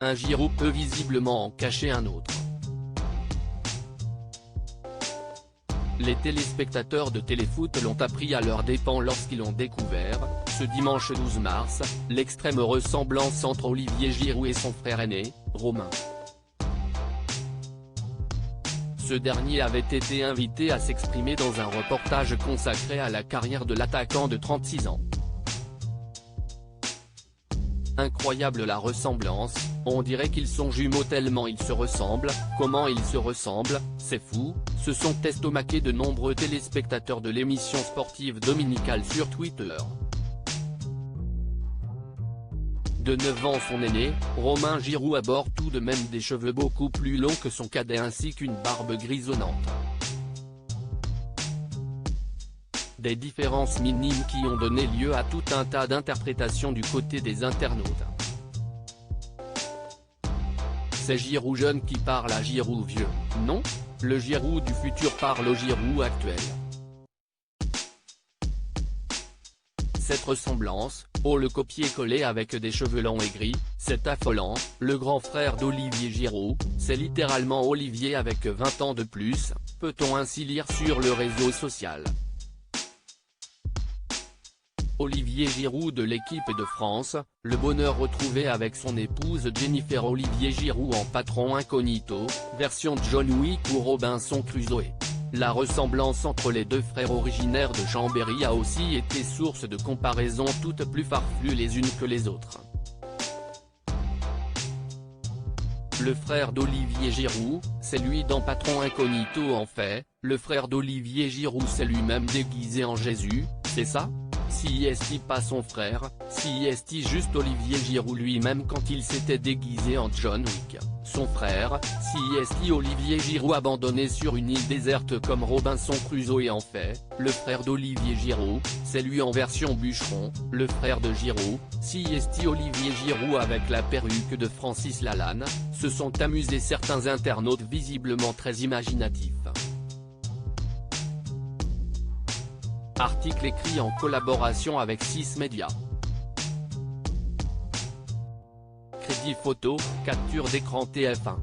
Un Giroud peut visiblement en cacher un autre. Les téléspectateurs de Téléfoot l'ont appris à leurs dépens lorsqu'ils ont découvert, ce dimanche 12 mars, l'extrême ressemblance entre Olivier Giroud et son frère aîné, Romain. Ce dernier avait été invité à s'exprimer dans un reportage consacré à la carrière de l'attaquant de 36 ans. Incroyable la ressemblance, on dirait qu'ils sont jumeaux tellement ils se ressemblent. Comment ils se ressemblent, c'est fou, se sont estomaqués de nombreux téléspectateurs de l'émission sportive dominicale sur Twitter. De 9 ans son aîné, Romain Giroud aborde tout de même des cheveux beaucoup plus longs que son cadet ainsi qu'une barbe grisonnante. Des différences minimes qui ont donné lieu à tout un tas d'interprétations du côté des internautes. C'est Giroud jeune qui parle à Giroud vieux, non? Le Giroud du futur parle au Giroud actuel. Cette ressemblance, le copier-coller avec des cheveux longs et gris, c'est affolant. Le grand frère d'Olivier Giroud, c'est littéralement Olivier avec 20 ans de plus, peut-on ainsi lire sur le réseau social. Olivier Giroud de l'équipe de France, le bonheur retrouvé avec son épouse Jennifer. Olivier Giroud en patron incognito, version John Wick ou Robinson Crusoe. La ressemblance entre les deux frères originaires de Chambéry a aussi été source de comparaisons toutes plus farfelues les unes que les autres. Le frère d'Olivier Giroud, c'est lui dans Patron Incognito en fait, le frère d'Olivier Giroud c'est lui-même déguisé en Jésus, c'est ça? Si est-il pas son frère, si est-il juste Olivier Giroud lui-même quand il s'était déguisé en John Wick, son frère, si est-il Olivier Giroud abandonné sur une île déserte comme Robinson Crusoe. Et en fait, le frère d'Olivier Giroud, c'est lui en version bûcheron, le frère de Giroud, si est-il Olivier Giroud avec la perruque de Francis Lalanne, se sont amusés certains internautes visiblement très imaginatifs. Article écrit en collaboration avec 6 médias. Crédit photo, capture d'écran TF1.